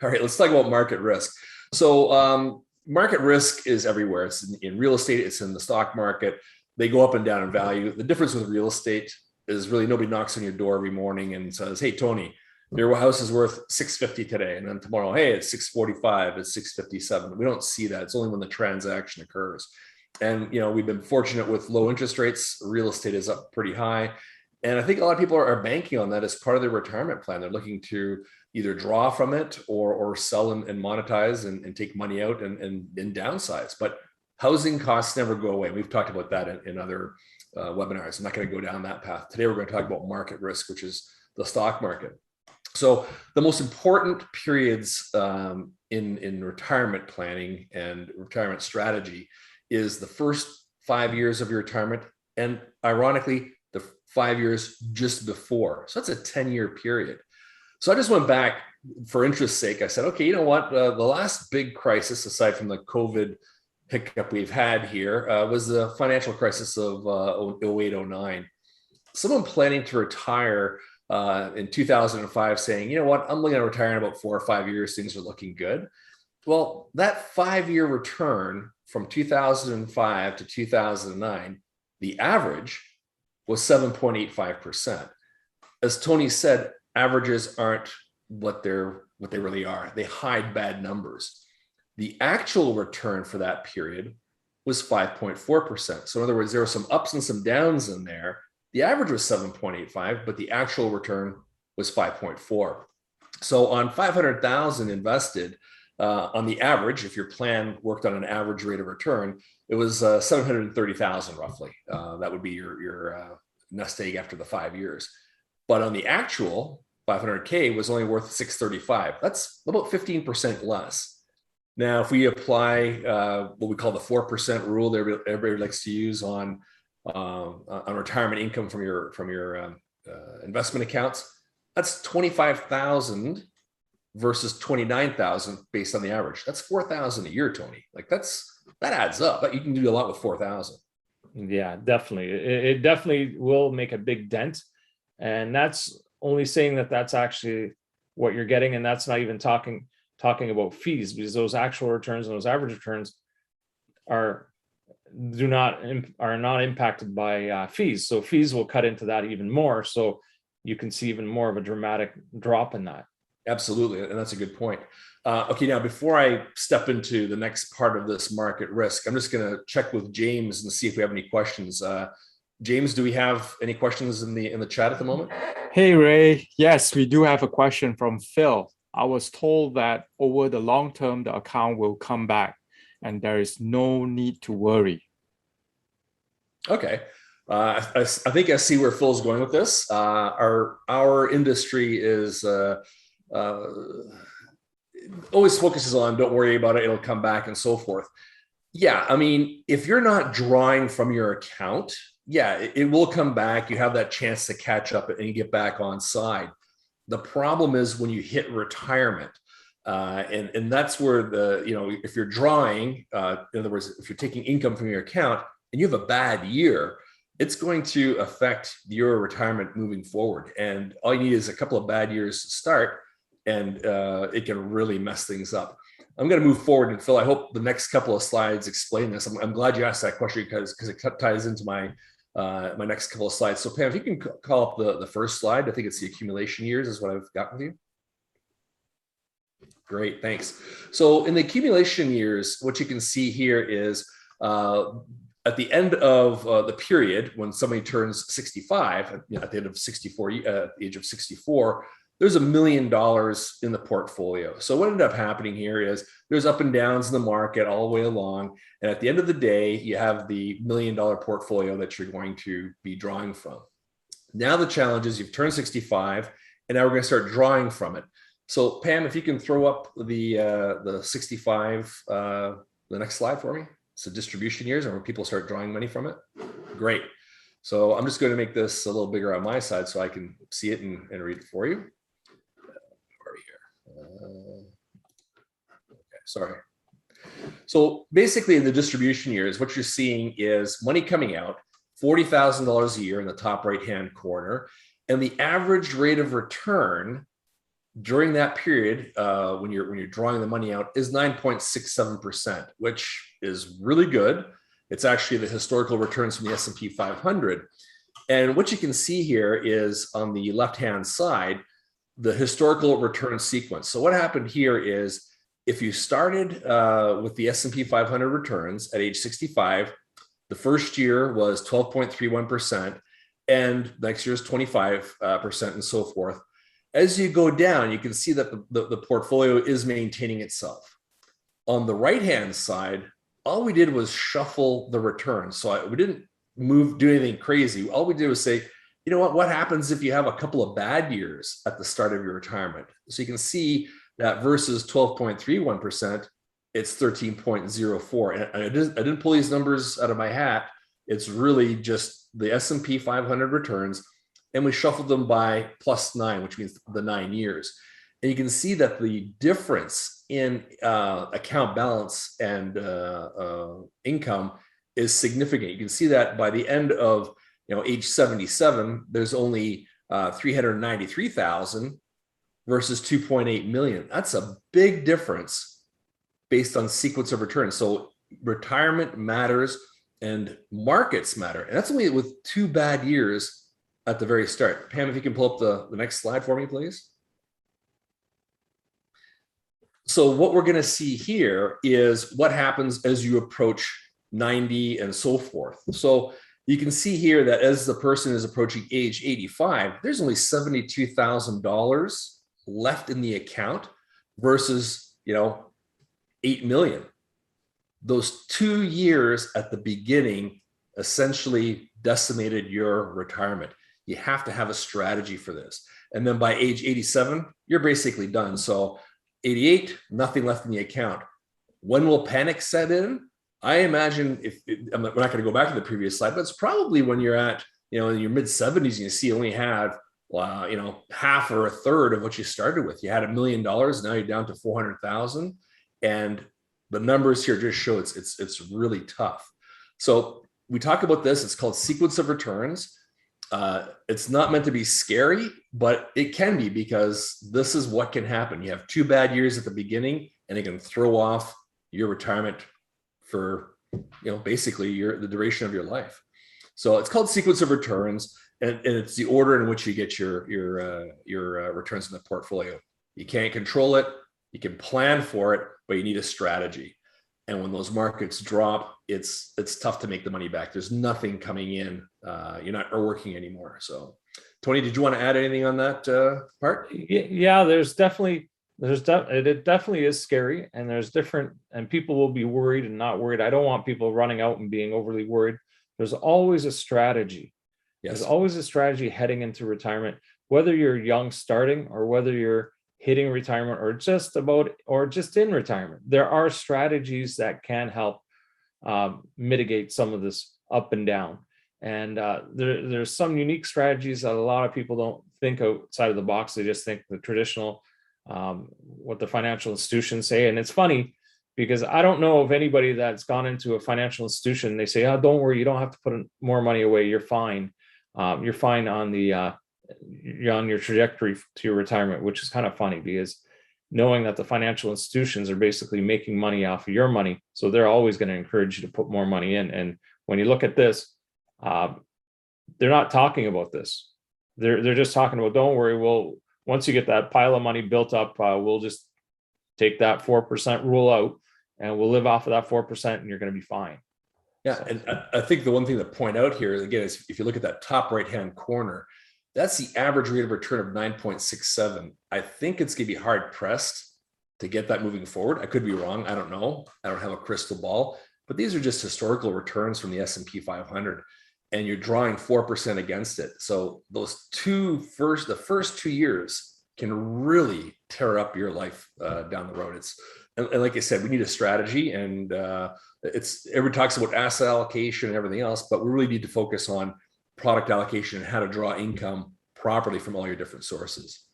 All right, let's talk about market risk. So market risk is everywhere. It's in real estate, it's in the stock market. They go up and down in value. The difference with real estate is really nobody knocks on your door every morning and says, hey, Tony, your house is worth 650 today. And then tomorrow, hey, it's 645, it's 657. We don't see that. It's only when the transaction occurs. And, we've been fortunate with low interest rates. Real estate is up pretty high. And I think a lot of people are banking on that as part of their retirement plan. They're looking to either draw from it or sell and monetize and take money out and downsize. But housing costs never go away. We've talked about that in other webinars. I'm not going to go down that path. Today, we're going to talk about market risk, which is the stock market. So the most important periods in retirement planning and retirement strategy is the first 5 years of your retirement. And ironically, the 5 years just before. So that's a 10-year period. So I just went back for interest's sake. I said, okay, you know what? The last big crisis, aside from the COVID hiccup we've had here, was the financial crisis of 08, 09. Someone planning to retire in 2005 saying, you know what? I'm looking at retiring in about 4 or 5 years. Things are looking good. Well, that 5-year return from 2005 to 2009, the average was 7.85%. As Tony said, averages aren't what they really are. They hide bad numbers. The actual return for that period was 5.4%. So in other words, there were some ups and some downs in there. The average was 7.85, but the actual return was 5.4. So on 500,000 invested, on the average, if your plan worked on an average rate of return, it was 730,000 roughly. That would be your nest egg after the 5 years. But on the actual 500K was only worth 635. That's about 15% less. Now, if we apply what we call the 4% rule that everybody likes to use on retirement income from your investment accounts, that's 25,000 versus 29,000 based on the average. That's 4,000 a year, Tony. Like that adds up. You can do a lot with 4,000. Yeah, definitely. It definitely will make a big dent, and that's only saying that that's actually what you're getting, and that's not even talking about fees, because those actual returns and those average returns are not impacted by fees. So fees will cut into that even more. So you can see even more of a dramatic drop in that. Absolutely. And that's a good point. Okay, now before I step into the next part of this market risk, I'm just going to check with James and see if we have any questions. James, do we have any questions in the chat at the moment? Hey, Ray. Yes, we do have a question from Phil. I was told that over the long term, the account will come back and there is no need to worry. Okay. I think I see where Phil's going with this. Our industry is always focuses on don't worry about it, it'll come back and so forth. Yeah, I mean, if you're not drawing from your account, yeah, it will come back. You have that chance to catch up and get back on side. The problem is when you hit retirement, and that's where if you're drawing, in other words, if you're taking income from your account and you have a bad year, it's going to affect your retirement moving forward. And all you need is a couple of bad years to start, and it can really mess things up. I'm going to move forward, and Phil, I hope the next couple of slides explain this. I'm glad you asked that question because it ties into my next couple of slides. So Pam, if you can call up the first slide, I think it's the accumulation years is what I've got with you. Great, thanks. So in the accumulation years, what you can see here is at the end of the period, when somebody turns 65, at the end of 64, the age of 64, there's $1 million in the portfolio. So what ended up happening here is there's up and downs in the market all the way along. And at the end of the day, you have the $1 million portfolio that you're going to be drawing from. Now the challenge is you've turned 65, and now we're going to start drawing from it. So Pam, if you can throw up the 65, the next slide for me. It's the distribution years and when people start drawing money from it. Great. So I'm just going to make this a little bigger on my side so I can see it and read it for you. Okay, sorry. So basically in the distribution years, what you're seeing is money coming out, $40,000 a year in the top right-hand corner. And the average rate of return during that period, when you're drawing the money out, is 9.67%, which is really good. It's actually the historical returns from the S&P 500. And what you can see here is on the left-hand side, the historical return sequence. So what happened here is if you started with the S&P 500 returns at age 65, the first year was 12.31%, and next year is 25% and so forth. As you go down, you can see that the portfolio is maintaining itself. On the right-hand side, all we did was shuffle the returns. So we didn't do anything crazy. All we did was say, you know what happens if you have a couple of bad years at the start of your retirement? So you can see that versus 12.31%, it's 13.04. And I didn't pull these numbers out of my hat. It's really just the S&P 500 returns, and we shuffled them by +9, which means the 9 years. And you can see that the difference in account balance and income is significant. You can see that by the end of age 77, there's only 393,000 versus 2.8 million. That's a big difference based on sequence of returns. So retirement matters and markets matter. And that's only with 2 bad years at the very start. Pam, if you can pull up the next slide for me, please. So what we're going to see here is what happens as you approach 90 and so forth. So you can see here that as the person is approaching age 85, there's only $72,000 left in the account versus, 8 million. Those 2 years at the beginning essentially decimated your retirement. You have to have a strategy for this. And then by age 87, you're basically done. So 88, nothing left in the account. When will panic set in? I imagine we're not going to go back to the previous slide, but it's probably when you're at, in your mid 70s, and you see you only have, half or a third of what you started with. You had $1 million. Now you're down to 400,000. And the numbers here just show it's really tough. So we talk about this. It's called sequence of returns. It's not meant to be scary, but it can be, because this is what can happen. You have 2 bad years at the beginning, and it can throw off your retirement for basically the duration of your life. So it's called sequence of returns, and it's the order in which you get your returns in the portfolio. You can't control it. You can plan for it, but you need a strategy. And when those markets drop, it's tough to make the money back. There's nothing coming in. You're not working anymore. So, Tony, did you want to add anything on that part? Yeah, it definitely is scary, and there's different, and people will be worried and not worried. I don't want people running out and being overly worried. There's always a strategy. Yes. There's always a strategy heading into retirement, whether you're young starting or whether you're hitting retirement or just in retirement. There are strategies that can help mitigate some of this up and down. And there's some unique strategies that a lot of people don't think outside of the box. They just think the traditional, what the financial institutions say. And it's funny, because I don't know of anybody that's gone into a financial institution. They say, "Oh, don't worry, you don't have to put more money away. You're fine. You're fine on your trajectory to your retirement," which is kind of funny, because knowing that the financial institutions are basically making money off of your money, so they're always going to encourage you to put more money in. And when you look at this, they're not talking about this. They're just talking about, don't worry, once you get that pile of money built up, we'll just take that 4% rule out, and we'll live off of that 4%, and you're going to be fine. Yeah, and I think the one thing to point out here, again, is if you look at that top right-hand corner, that's the average rate of return of 9.67. I think it's going to be hard pressed to get that moving forward. I could be wrong. I don't know. I don't have a crystal ball, but these are just historical returns from the S&P 500, and you're drawing 4% against it. So the first 2 years can really tear up your life down the road. And like I said, we need a strategy, and everybody talks about asset allocation and everything else, but we really need to focus on product allocation and how to draw income properly from all your different sources.